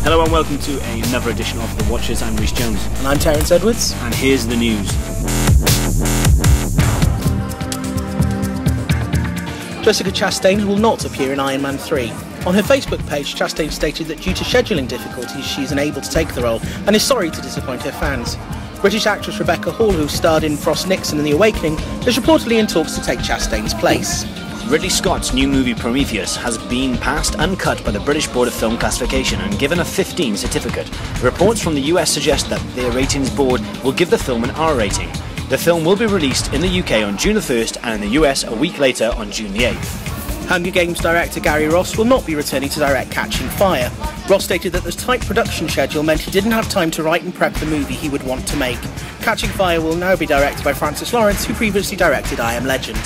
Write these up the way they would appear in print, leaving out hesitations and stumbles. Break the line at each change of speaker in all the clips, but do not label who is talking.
Hello and welcome to another edition of The Watchers. I'm Rhys Jones.
And I'm Terence Edwards.
And here's the news.
Jessica Chastain will not appear in Iron Man 3. On her Facebook page, Chastain stated that due to scheduling difficulties, she is unable to take the role and is sorry to disappoint her fans. British actress Rebecca Hall, who starred in Frost Nixon and The Awakening, is reportedly in talks to take Chastain's place.
Ridley Scott's new movie Prometheus has been passed uncut by the British Board of Film Classification and given a 15 certificate. Reports from the US suggest that their ratings board will give the film an R rating. The film will be released in the UK on June the 1st and in the US a week later on June the 8th.
Hunger Games director Gary Ross will not be returning to direct Catching Fire. Ross stated that the tight production schedule meant he didn't have time to write and prep the movie he would want to make. Catching Fire will now be directed by Francis Lawrence, who previously directed I Am Legend.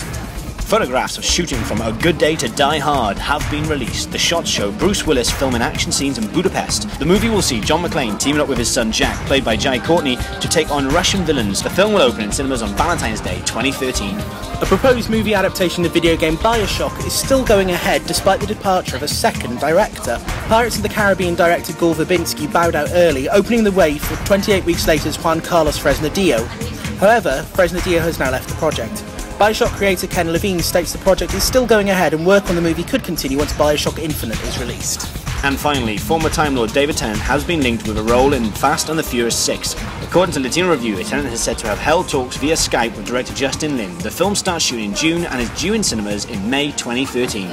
Photographs of shooting from A Good Day to Die Hard have been released. The shots show Bruce Willis filming action scenes in Budapest. The movie will see John McClane teaming up with his son Jack, played by Jai Courtney, to take on Russian villains. The film will open in cinemas on Valentine's Day 2013.
A proposed movie adaptation of video game Bioshock is still going ahead despite the departure of a second director. Pirates of the Caribbean director Gore Verbinski bowed out early, opening the way for 28 weeks later's Juan Carlos Fresnadillo. However, Fresnadillo has now left the project. Bioshock creator Ken Levine states the project is still going ahead and work on the movie could continue once Bioshock Infinite is released.
And finally, former Time Lord David Tennant has been linked with a role in Fast and the Furious 6. According to Latino Review, Tennant is said to have held talks via Skype with director Justin Lin. The film starts shooting in June and is due in cinemas in May 2013.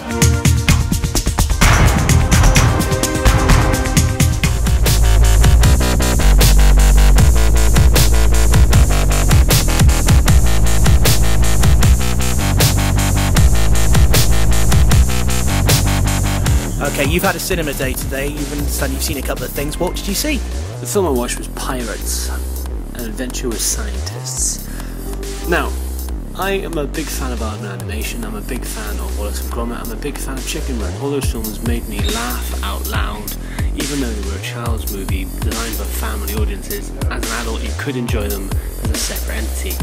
Okay, you've had a cinema day today, you've seen a couple of things. What did you see?
The film I watched was Pirates, an adventure with scientists. Now, I am a big fan of art and animation, I'm a big fan of Wallace and Gromit, I'm a big fan of Chicken Run. All those films made me laugh out loud, even though they were a child's movie designed for family audiences. As an adult, you could enjoy them as a separate entity.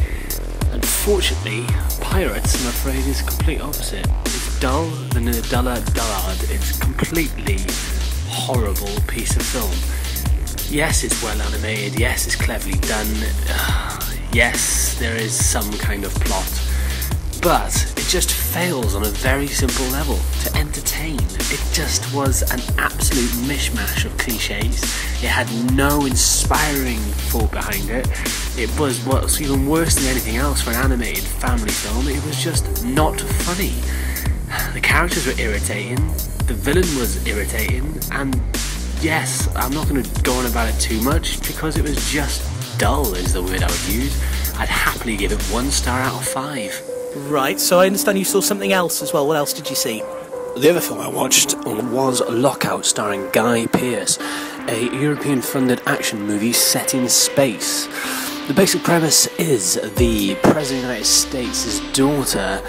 Unfortunately, Pirates, I'm afraid, is the complete opposite. It's dull, and in a dullard, it's a completely horrible piece of film. Yes, it's well animated, yes, it's cleverly done, yes, there is some kind of plot, but it just fails on a very simple level to entertain. It just was an absolute mishmash of cliches. It had no inspiring thought behind it. It was what's even worse than anything else for an animated family film. It was just not funny. The characters were irritating, the villain was irritating, and yes, I'm not going to go on about it too much because it was just dull is the word I would use. I'd happily give it 1 star out of 5.
Right, so I understand you saw something else as well. What else did you see?
The other film I watched was Lockout, starring Guy Pearce, a European-funded action movie set in space. The basic premise is the President of the United States' daughter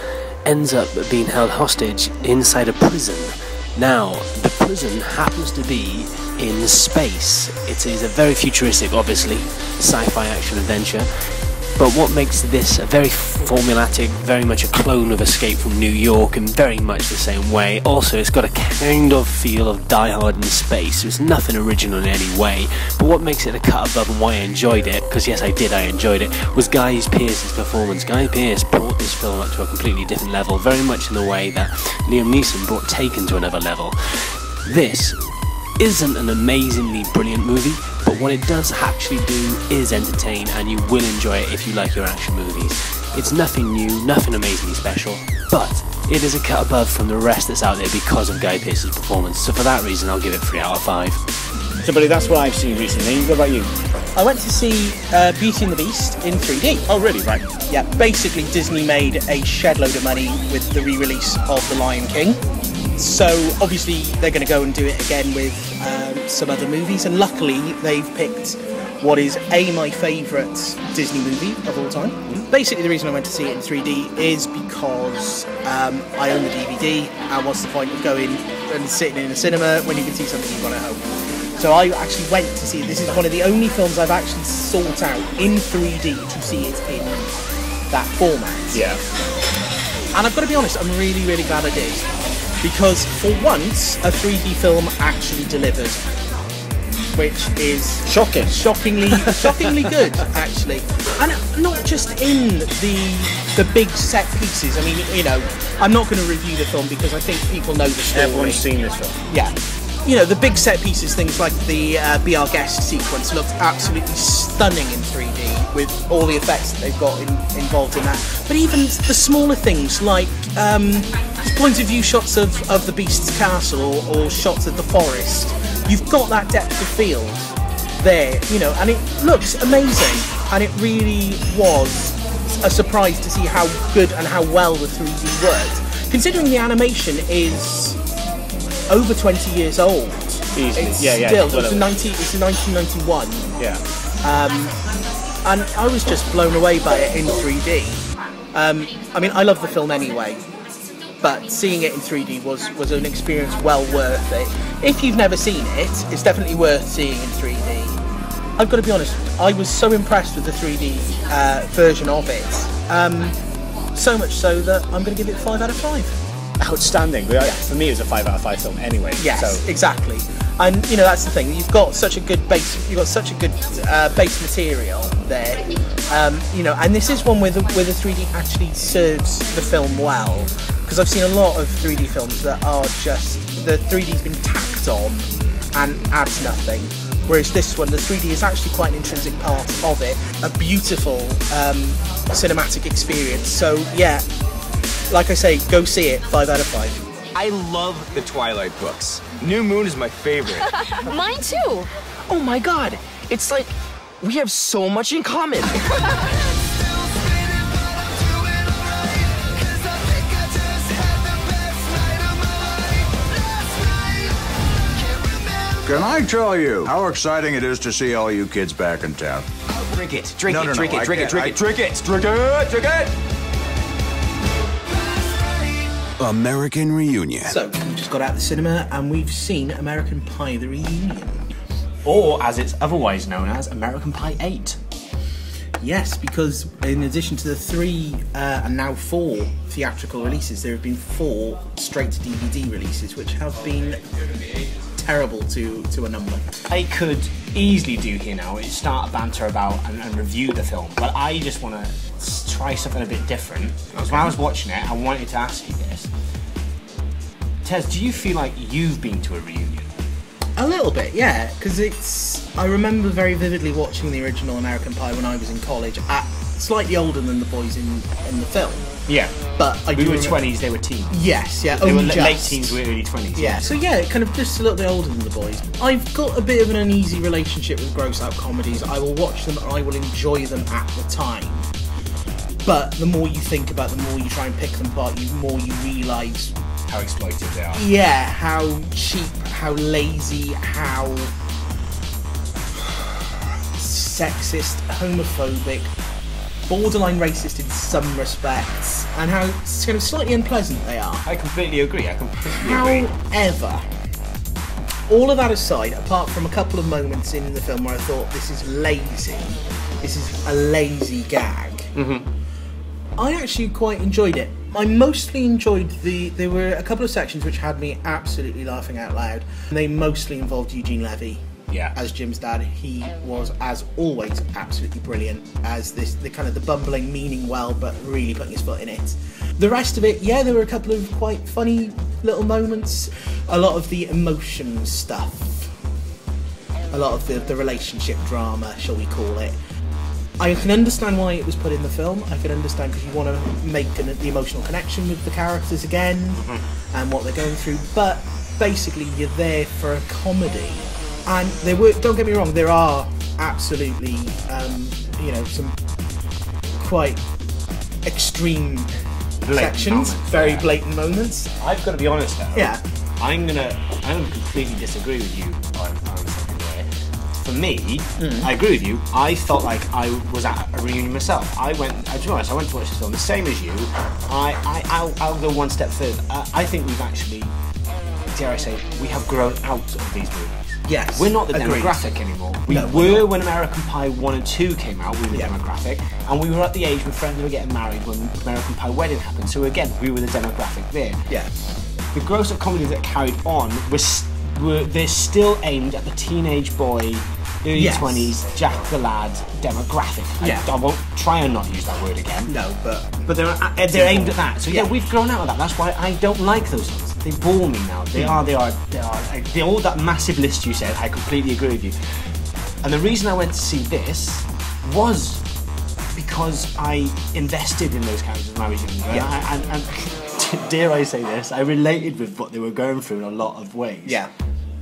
ends up being held hostage inside a prison. Now, the prison happens to be in space. It is a very futuristic, obviously, sci-fi action adventure. But what makes this a very formulatic, very much a clone of Escape from New York in very much the same way. Also, it's got a kind of feel of Die Hard in space. It's nothing original in any way. But what makes it a cut above and why I enjoyed it, because yes I enjoyed it, was Guy Pearce's performance. Guy Pearce brought this film up to a completely different level, very much in the way that Liam Neeson brought Taken to another level. This isn't an amazingly brilliant movie, but what it does actually do is entertain, and you will enjoy it if you like your action movies. It's nothing new, nothing amazingly special, but it is a cut above from the rest that's out there because of Guy Pearce's performance, so for that reason I'll give it 3 out of 5.
So buddy, that's what I've seen recently. What about you?
I went to see Beauty and the Beast in 3D.
Oh really? Right.
Yeah, basically Disney made a shed load of money with the re-release of The Lion King. So obviously they're going to go and do it again with some other movies, and luckily they've picked what is my favourite Disney movie of all time. Basically the reason I went to see it in 3D is because I own the DVD, and what's the point of going and sitting in a cinema when you can see something you've got at home. So I actually went to see it. This is one of the only films I've actually sought out in 3D to see it in that format.
Yeah.
And I've got to be honest, I'm really, really glad I did. Because for once, a 3D film actually delivered. which is
shockingly
good, actually, and not just in the big set pieces. I mean, you know, I'm not going to review the film because I think people know the story.
Everyone's seen this film.
Yeah. You know, the big set pieces, things like the Be Our Guest sequence looked absolutely stunning in 3D with all the effects that they've got involved in that. But even the smaller things like point of view shots of the Beast's castle or shots of the forest, you've got that depth of field there, you know, and it looks amazing. And it really was a surprise to see how good and how well the 3D worked. Considering the animation is over 20 years old.
Easily.
It's
yeah.
Still, it's 1991.
Yeah.
And I was just blown away by it in 3D. I mean, I love the film anyway, but seeing it in 3D was an experience well worth it. If you've never seen it, it's definitely worth seeing in 3D. I've got to be honest, I was so impressed with the 3D version of it. So much so that I'm going to give it 5 out of 5.
Outstanding. For me, it was a 5 out of 5 film anyway.
Yes,
so.
Exactly. And you know, that's the thing. You've got such a good base. You've got such a good base material there. You know, and this is one where the 3D actually serves the film well. Because I've seen a lot of 3D films that are just the 3D's been tacked on and adds nothing. Whereas this one, the 3D is actually quite an intrinsic part of it. A beautiful cinematic experience. So yeah. Like I say, go see it, 5 out of 5.
I love the Twilight books. New Moon is my favorite.
Mine too.
Oh my god, it's like we have so much in common.
Can I tell you how exciting it is to see all you kids back in town?
Drink it, drink
No,
it,
no,
drink
no,
it,
I
drink it,
can't.
drink it, drink it, drink it, drink it.
American Reunion.
So, we just got out of the cinema and we've seen American Pie: The Reunion.
Or, as it's otherwise known as, American Pie 8.
Yes, because in addition to the 3 and now 4 theatrical releases, there have been 4 straight to DVD releases, which have been terrible to a number.
I could easily do here now is start a banter about and review the film, but I just want to try something a bit different. Because when I was watching it, I wanted to ask you this. Tez, do you feel like you've been to a reunion?
A little bit, yeah, because I remember very vividly watching the original American Pie when I was in college, slightly older than the boys in the film.
Yeah.
But
we were 20s, they were teens.
Yes, yeah.
They were
just
late teens, we were early 20s.
Yeah, so yeah, kind of just a little bit older than the boys. I've got a bit of an uneasy relationship with gross out comedies. I will watch them and I will enjoy them at the time. But the more you think about them, the more you try and pick them apart, the more you realise
how exploitive they are.
Yeah, how cheap, how lazy, how sexist, homophobic, borderline racist in some respects, and how kind of slightly unpleasant they are.
I completely agree.
However, all of that aside, apart from a couple of moments in the film where I thought this is lazy, this is a lazy gag, I actually quite enjoyed it. I mostly enjoyed there were a couple of sections which had me absolutely laughing out loud. They mostly involved Eugene Levy.
Yeah.
As Jim's dad. He was, as always, absolutely brilliant as the kind of the bumbling, meaning well, but really putting his foot in it. The rest of it, yeah, there were a couple of quite funny little moments. A lot of the emotion stuff. A lot of the relationship drama, shall we call it. I can understand why it was put in the film. I can understand because you want to make the emotional connection with the characters again and what they're going through. But basically, you're there for a comedy. And there were, don't get me wrong, there are absolutely, some quite extreme sections, very blatant moments.
I've got to be honest though.
Yeah.
I'm gonna completely disagree with you on something there. For me, I agree with you. I felt like I was at a reunion myself. To be honest, I went to watch this film the same as you. I'll go one step further. I think we've actually, dare I say, we have grown out of these movies.
Yes.
We're not the
agreed.
demographic anymore. We
No,
were when American Pie 1 and 2 came out, we were the
Yeah.
demographic. And we were at the age when friends were getting married when American Pie Wedding happened. So again, we were the demographic there.
Yeah.
The gross-up comedies that carried on were they're still aimed at the teenage boy, early
Yes.
20s, Jack the Lad demographic.
Yeah.
I won't try and not use that word again.
No, but
They're aimed at that. So yeah,
Yeah.
we've grown out of that. That's why I don't like those films. They bore me now. They are. They're all that massive list you said. I completely agree with you. And the reason I went to see this was because I invested in those characters when I was younger.
Yeah.
And dare I say this, I related with what they were going through in a lot of ways.
yeah.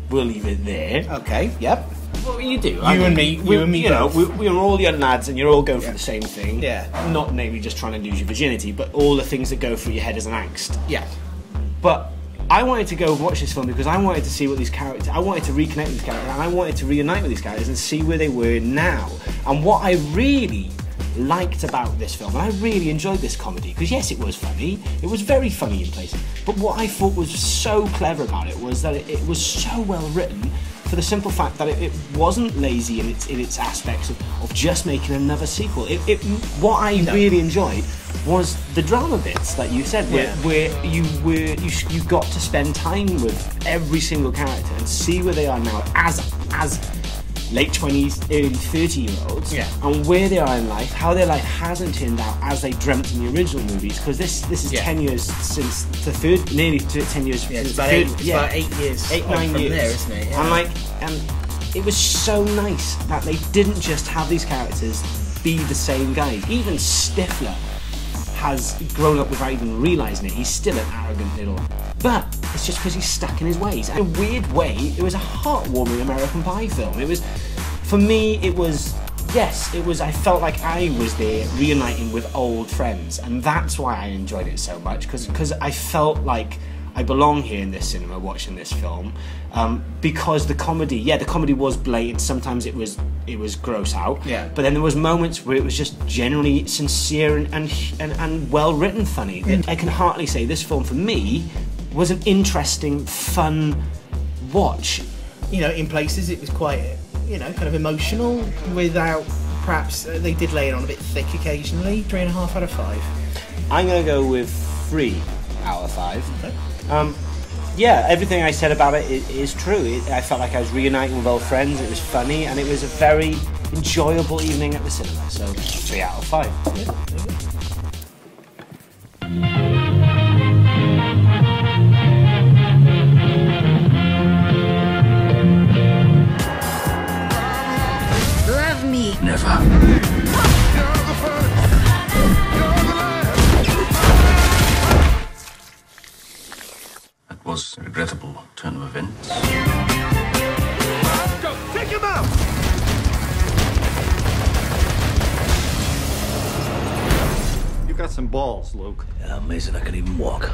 We'll leave it there.
Okay. Yep.
Well, you do.
You and me
You know,
both.
we're all young lads, and you're all going for the same thing.
Yeah.
Not maybe just trying to lose your virginity, but all the things that go through your head as an angst.
Yeah.
But I wanted to go watch this film because I wanted to see what these characters. I wanted to reconnect with these characters, and I wanted to reunite with these characters and see where they were now. And what I really liked about this film, and I really enjoyed this comedy, because yes, it was funny. It was very funny in places. But what I thought was so clever about it was that it was so well written. For the simple fact that it wasn't lazy in its aspects of just making another sequel. What I really enjoyed was the drama bits that you said, where you got to spend time with every single character and see where they are now as late 20s, early 30-year-olds, and where they are in life, how their life hasn't turned out as they dreamt in the original movies. Because this is 10 years since the third, nearly 10 years.
Yeah,
since
it's about,
the
eight,
third,
it's about 8 years.
8, 9
from
years.
there, isn't it? Yeah.
And it was so nice that they didn't just have these characters be the same guys. Even Stifler has grown up without even realising it. He's still an arrogant little... But it's just because he's stuck in his ways. In a weird way, it was a heartwarming American Pie film. It was... For me, it was... Yes, it was... I felt like I was there reuniting with old friends. And that's why I enjoyed it so much. Because I felt like I belong here in this cinema watching this film. Because the comedy was blatant. Sometimes it was gross out.
Yeah.
But then there was moments where it was just generally sincere and well written funny.
Yeah.
I can heartily say this film for me was an interesting, fun watch.
You know, in places it was quite, kind of emotional without perhaps they did lay it on a bit thick occasionally. 3.5 out of 5.
I'm gonna go with 3 out of 5.
Okay.
Yeah, everything I said about it is true. I felt like I was reuniting with old friends. It was funny, and it was a very enjoyable evening at the cinema. So 3 out of 5.
Yeah, there you go.
Love me.
Never. That was a regrettable turn of events.
Go, take him out!
You got some balls, Luke.
Yeah, amazing I can even walk.